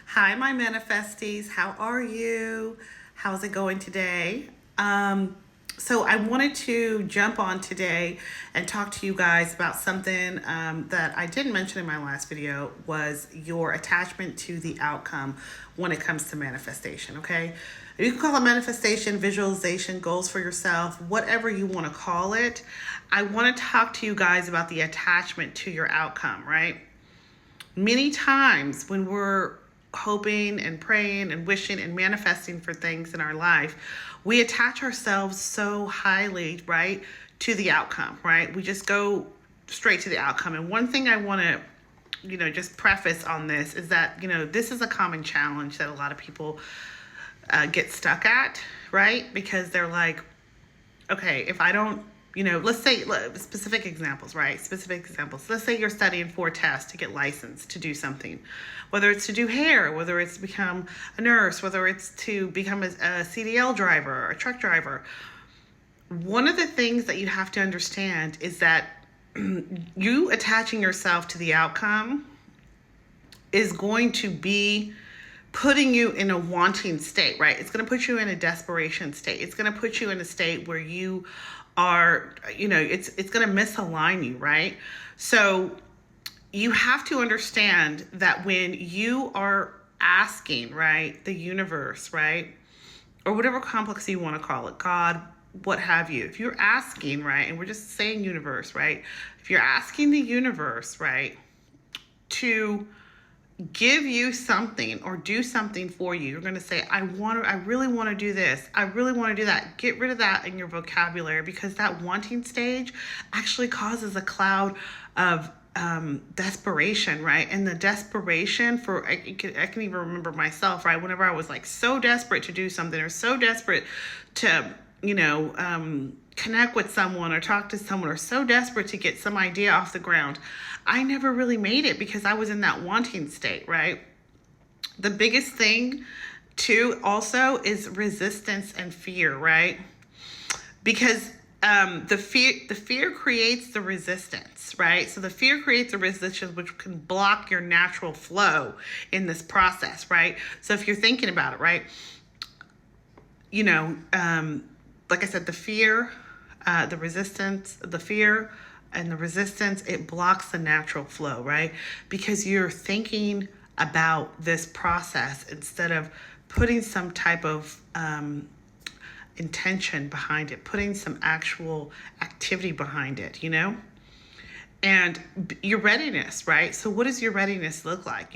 Hi, my manifesties. How are you? How's it going today? So I wanted to jump on today and talk to you guys about something that I didn't mention in my last video was your attachment to the outcome when it comes to manifestation, okay? You can call it manifestation, visualization, goals for yourself, whatever you want to call it. I want to talk to you guys about the attachment to your outcome, right? Many times when we're hoping and praying and wishing and manifesting for things in our life, we attach ourselves so highly, right, to the outcome, right? We just go straight to the outcome. And one thing I want to just preface on this is that, this is a common challenge that a lot of people get stuck at, right? Because they're like, okay, if I don't, let's say specific examples, right? Specific examples. Let's say you're studying for a test to get licensed to do something, whether it's to do hair, whether it's to become a nurse, whether it's to become a CDL driver or a truck driver. One of the things that you have to understand is that you attaching yourself to the outcome is going to be putting you in a wanting state, right? It's going to put you in a desperation state. It's going to put you in a state where you are, it's going to misalign you, right? So you have to understand that when you are asking, right, the universe, right, or whatever complex you want to call it, God, what have you, if you're asking, right, and we're just saying universe, right, if you're asking the universe, right, to give you something or do something for you, you're going to say, I really want to do this. I really want to do that. Get rid of that in your vocabulary, because that wanting stage actually causes a cloud of desperation, right? And the desperation for, I can even remember myself, right? Whenever I was like so desperate to do something or so desperate to, connect with someone or talk to someone, or so desperate to get some idea off the ground, I never really made it because I was in that wanting state, right? The biggest thing too also is resistance and fear, right? Because the fear creates the resistance, right? So the fear creates the resistance, which can block your natural flow in this process, right? So if you're thinking about it, right, like I said, the fear, the resistance, the fear and the resistance, it blocks the natural flow, right? Because you're thinking about this process instead of putting some type of intention behind it, putting some actual activity behind it, And your readiness, right? So what does your readiness look like,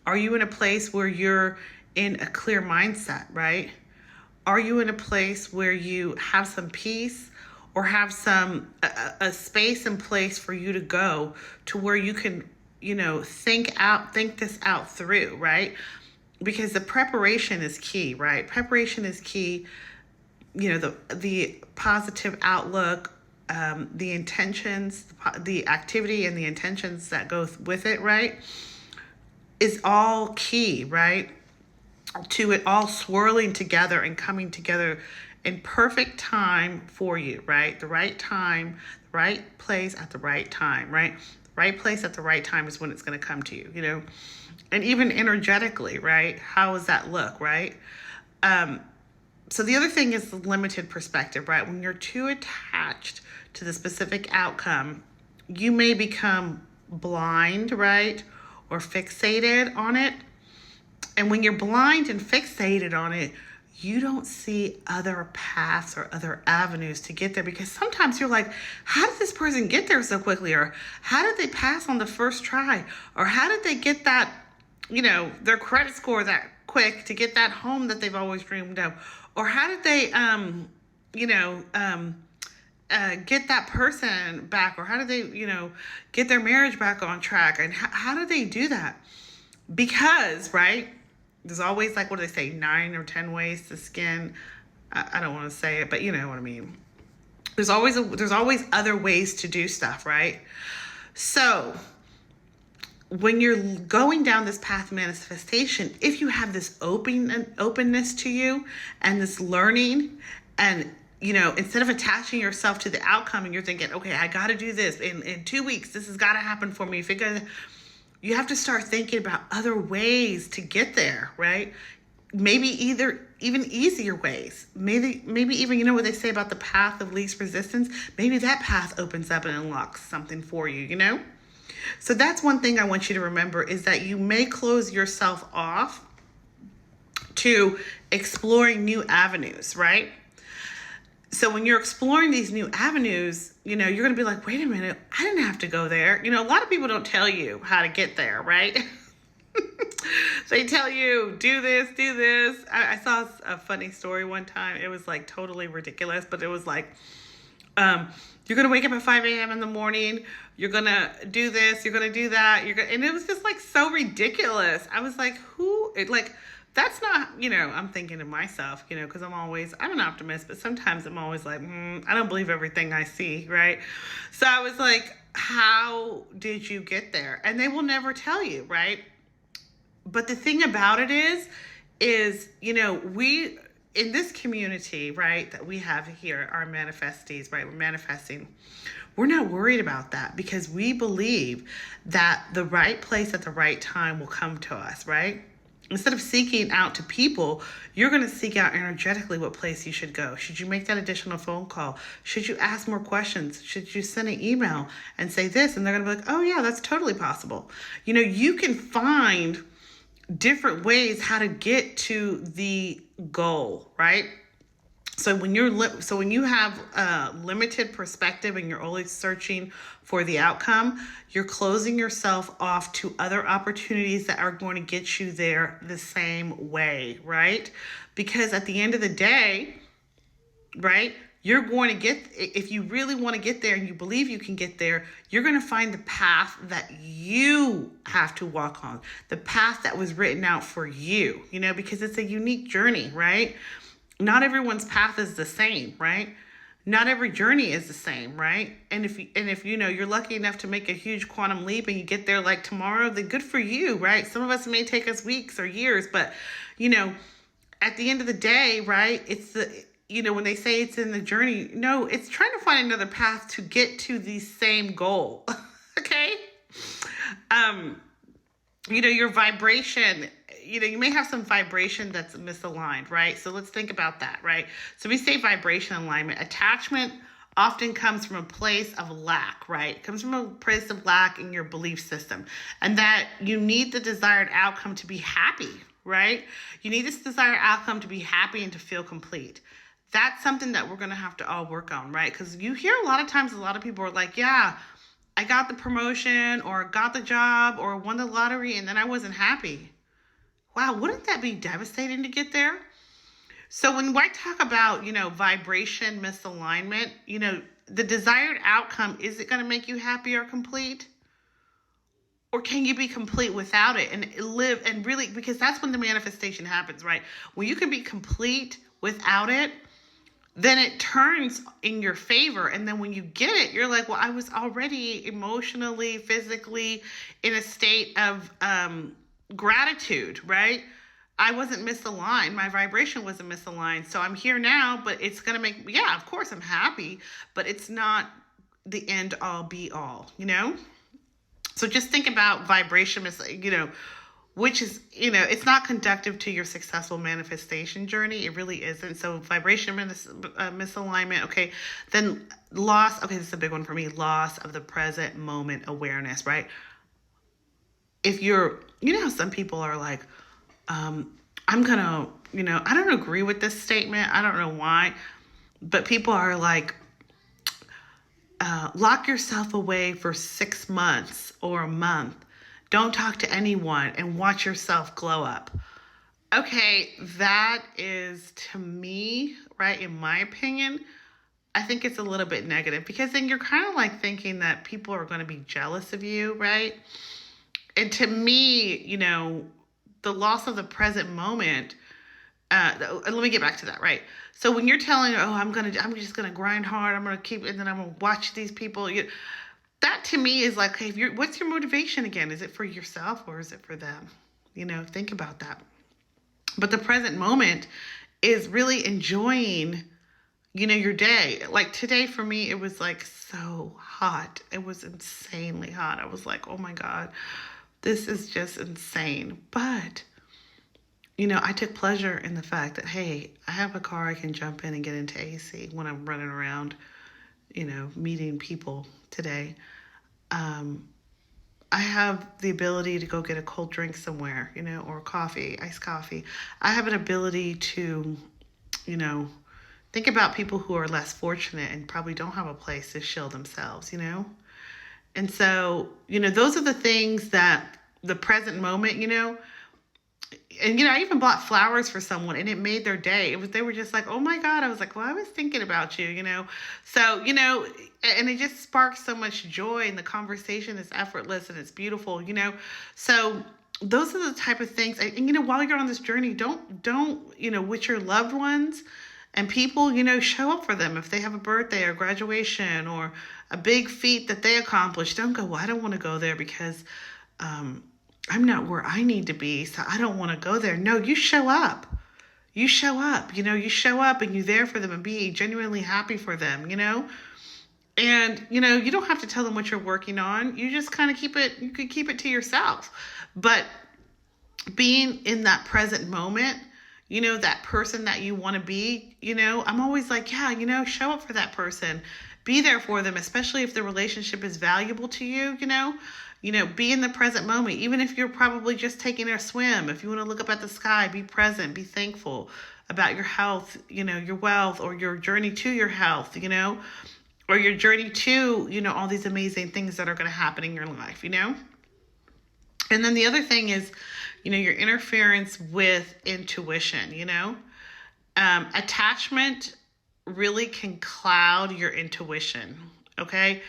Are you in a place where you're in a clear mindset, right? Are you in a place where you have some peace, or have some a space and place for you to go to where you can, think this out through, right? Because the preparation is key, right? Preparation is key. The positive outlook, the intentions, the activity and the intentions that go with it, right, is all key, right? To it all swirling together and coming together in perfect time for you, right? The right time, the right place at the right time, right? The right place at the right time is when it's going to come to you, And even energetically, right? How does that look, right? So the other thing is the limited perspective, right? When you're too attached to the specific outcome, you may become blind, right? Or fixated on it. And when you're blind and fixated on it, you don't see other paths or other avenues to get there, because sometimes you're like, how did this person get there so quickly? Or how did they pass on the first try? Or how did they get that, their credit score that quick to get that home that they've always dreamed of? Or how did they, get that person back? Or how did they, get their marriage back on track? And how did they do that? Because, right, there's always, like, what do they say, 9 or 10 ways to skin. I don't want to say it, but you know what I mean. There's always other ways to do stuff, right? So when you're going down this path of manifestation, if you have this openness to you and this learning, and instead of attaching yourself to the outcome and you're thinking, okay, I got to do this in 2 weeks, this has got to happen for me. you have to start thinking about other ways to get there, right? Maybe even easier ways. Maybe even, you know what they say about the path of least resistance? Maybe that path opens up and unlocks something for you, you know? So that's one thing I want you to remember, is that you may close yourself off to exploring new avenues, right? So when you're exploring these new avenues, you know, you're going to be like, wait a minute, I didn't have to go there. You know, a lot of people don't tell you how to get there, right? They tell you, do this, do this. I saw a funny story one time. It was like totally ridiculous, but it was like, you're going to wake up at 5 a.m. in the morning. You're going to do this. You're going to do that. And it was just like so ridiculous. I was like, that's not, you know, I'm thinking to myself, you know, because I'm an optimist, but sometimes I'm always like, I don't believe everything I see, right? So I was like, how did you get there? And they will never tell you, right? But the thing about it is, you know, we, in this community, right, that we have here, our manifestees, right, we're manifesting. We're not worried about that because we believe that the right place at the right time will come to us, right? Instead of seeking out to people, you're going to seek out energetically what place you should go. Should you make that additional phone call? Should you ask more questions? Should you send an email and say this? And they're going to be like, oh yeah, that's totally possible. You know, you can find different ways how to get to the goal, right? So when you have a limited perspective and you're always searching for the outcome, you're closing yourself off to other opportunities that are going to get you there the same way, right? Because at the end of the day, right, you're going to get, if you really want to get there and you believe you can get there, you're going to find the path that you have to walk on, the path that was written out for you, you know, because it's a unique journey, right? Not everyone's path is the same, right? Not every journey is the same, right? And if you know, you're lucky enough to make a huge quantum leap and you get there like tomorrow, then good for you, right? Some of us may take us weeks or years, but you know, at the end of the day, right? You know, when they say it's in the journey, no, it's trying to find another path to get to the same goal. Okay? You know, your vibration, you know, you may have some vibration that's misaligned, right? So let's think about that, right? So we say vibration alignment. Attachment often comes from a place of lack, right? It comes from a place of lack in your belief system, and that you need the desired outcome to be happy, right? You need this desired outcome to be happy and to feel complete. That's something that we're going to have to all work on, right? Because you hear a lot of times, a lot of people are like, yeah, I got the promotion or got the job or won the lottery and then I wasn't happy. Wow, wouldn't that be devastating to get there? So when I talk about, you know, vibration misalignment, you know, the desired outcome, is it going to make you happy or complete? Or can you be complete without it and live and really, because that's when the manifestation happens, right? When you can be complete without it, then it turns in your favor. And then when you get it, you're like, well, I was already emotionally, physically in a state of gratitude, right? I wasn't misaligned. My vibration wasn't misaligned. So I'm here now, but it's going to make, yeah, of course I'm happy, but it's not the end all be all, you know? So just think about vibration, you know, which is, you know, it's not conductive to your successful manifestation journey. It really isn't. So vibration misalignment. Okay. Then loss. Okay. This is a big one for me. Loss of the present moment awareness, right? If you're, you know, how some people are like, I'm going to, you know, I don't agree with this statement. I don't know why, but people are like, lock yourself away for 6 months or a month. Don't talk to anyone and watch yourself glow up. Okay, that is, to me, right, in my opinion, I think it's a little bit negative because then you're kind of like thinking that people are going to be jealous of you, right? And to me, you know, the loss of the present moment, let me get back to that, right? So when you're telling, oh, I'm just gonna grind hard, I'm gonna keep, and then I'm gonna watch these people. That to me is like, hey, what's your motivation again? Is it for yourself or is it for them? You know, think about that. But the present moment is really enjoying, you know, your day. Like today for me, it was like so hot. It was insanely hot. I was like, oh my God. This is just insane. But, I took pleasure in the fact that, hey, I have a car I can jump in and get into AC when I'm running around, meeting people today. I have the ability to go get a cold drink somewhere, or coffee, iced coffee. I have an ability to, you know, think about people who are less fortunate and probably don't have a place to shill themselves. And so, those are the things that the present moment. And I even bought flowers for someone and it made their day. They were just like, "Oh my God." I was like, "Well, I was thinking about you." So, and it just sparks so much joy, and the conversation is effortless and it's beautiful. So those are the type of things. And while you're on this journey, don't with your loved ones and people, show up for them. If they have a birthday or graduation or a big feat that they accomplished, don't go, "Well, I don't want to go there because I'm not where I need to be, so I don't want to go there." No, you show up. You show up. You show up and you're there for them and be genuinely happy for them. And you don't have to tell them what you're working on. You just kind of keep it. You could keep it to yourself. But being in that present moment, that person that you want to be, I'm always like, yeah, show up for that person. Be there for them, especially if the relationship is valuable to you, be in the present moment, even if you're probably just taking a swim. If you want to look up at the sky, be present, be thankful about your health, your wealth, or your journey to your health, or your journey to, all these amazing things that are going to happen in your life, And then the other thing is, your interference with intuition, attachment really can cloud your intuition. Okay.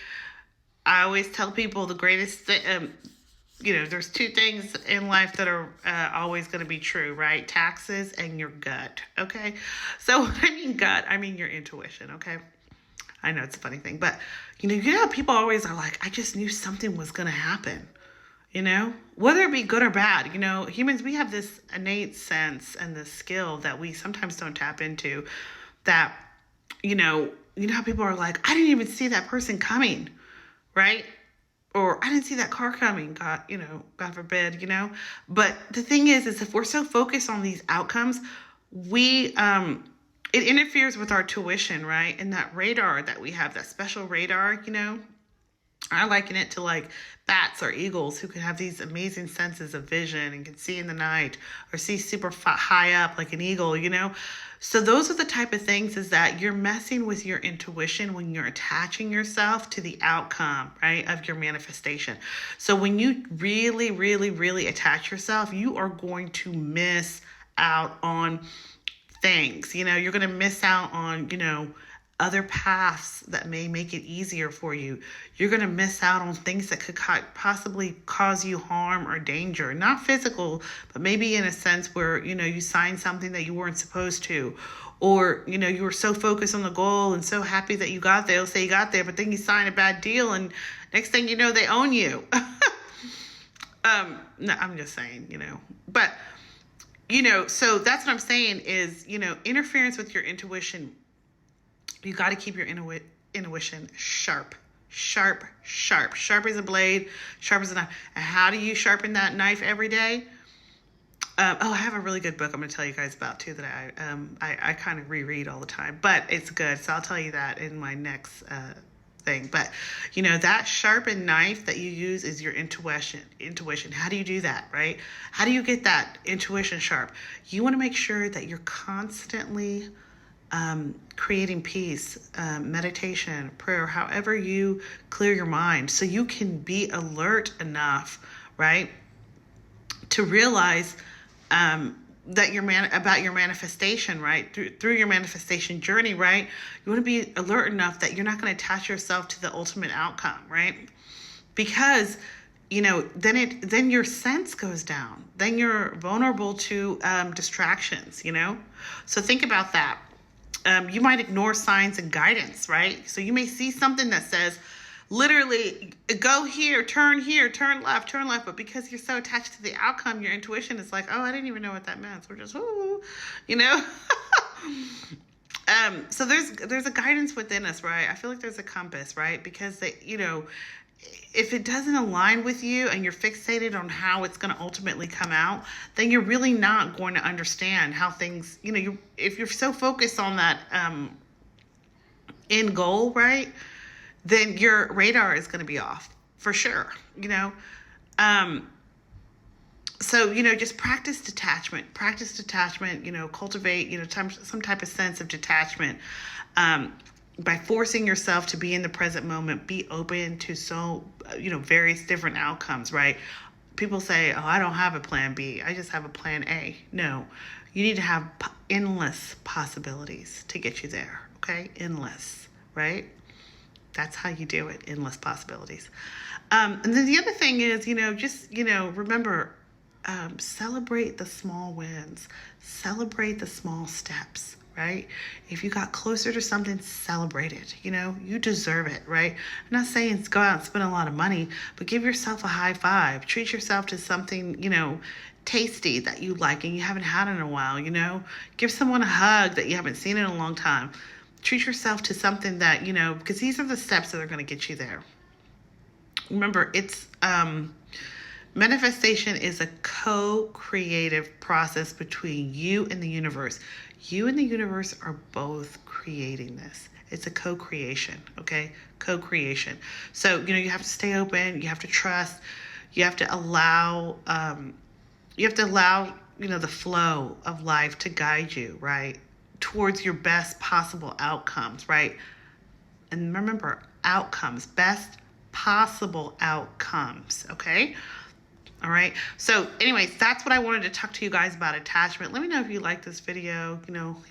I always tell people the greatest there's two things in life that are always going to be true, right? Taxes and your gut. Okay. So when I mean gut, I mean your intuition. Okay. I know it's a funny thing, but people always are like, "I just knew something was going to happen." Whether it be good or bad, humans, we have this innate sense and this skill that we sometimes don't tap into, that, how people are like, "I didn't even see that person coming," right? Or, "I didn't see that car coming," God, God forbid, But the thing is if we're so focused on these outcomes, it interferes with our tuition, right? And that radar that we have, that special radar, I liken it to like bats or eagles who can have these amazing senses of vision and can see in the night or see super high up like an eagle, So those are the type of things, is that you're messing with your intuition when you're attaching yourself to the outcome, right, of your manifestation. So when you really, really, really attach yourself, you are going to miss out on things. You're going to miss out on, other paths that may make it easier for you. You're going to miss out on things that could possibly cause you harm or danger. Not physical, but maybe in a sense where, you signed something that you weren't supposed to. Or, you were so focused on the goal and so happy that you got there. They'll say you got there, but then you sign a bad deal and next thing you know, they own you. No, I'm just saying, But, so that's what I'm saying is, interference with your intuition. You got to keep your intuition sharp as a blade, sharp as a knife. And how do you sharpen that knife every day? I have a really good book I'm going to tell you guys about too that I kind of reread all the time, but it's good. So I'll tell you that in my next thing. But that sharpened knife that you use is your intuition. How do you do that, right? How do you get that intuition sharp? You want to make sure that you're constantly creating peace, meditation, prayer, however you clear your mind, so you can be alert enough, right, to realize that about your manifestation, right, through your manifestation journey, right. You want to be alert enough that you're not going to attach yourself to the ultimate outcome, right, because then your sense goes down. Then you're vulnerable to distractions. So think about that. You might ignore signs and guidance, right? So you may see something that says, literally, go here, turn left. But because you're so attached to the outcome, your intuition is like, "Oh, I didn't even know what that meant. So we're just, ooh, So there's a guidance within us, right? I feel like there's a compass, right? Because if it doesn't align with you and you're fixated on how it's going to ultimately come out, then you're really not going to understand how things, if you're so focused on that end goal, right, then your radar is going to be off for sure, Um, so, just practice detachment, cultivate, some type of sense of detachment. By forcing yourself to be in the present moment, be open to various different outcomes, right? People say, oh, I don't have a plan B. I just have a plan A. No, you need to have endless possibilities to get you there. Okay. Endless, right? That's how you do it. Endless possibilities. And then the other thing is, remember, celebrate the small wins, celebrate the small steps, right? If you got closer to something, celebrate it. You deserve it, right? I'm not saying go out and spend a lot of money, but give yourself a high five. Treat yourself to something, tasty that you like and you haven't had in a while, Give someone a hug that you haven't seen in a long time. Treat yourself to something that, because these are the steps that are going to get you there. Remember, it's manifestation is a co-creative process between you and the universe. You and the universe are both creating this. It's a co-creation, okay? Co-creation. So, you have to stay open. You have to trust. You have to allow, the flow of life to guide you, right? Towards your best possible outcomes, right? And remember, outcomes, best possible outcomes, okay? All right. So anyways, that's what I wanted to talk to you guys about attachment. Let me know if you like this video,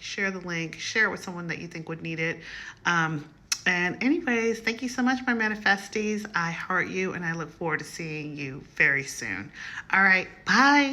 share the link, share it with someone that you think would need it. And anyways, thank you so much, my manifesties. I heart you and I look forward to seeing you very soon. All right. Bye.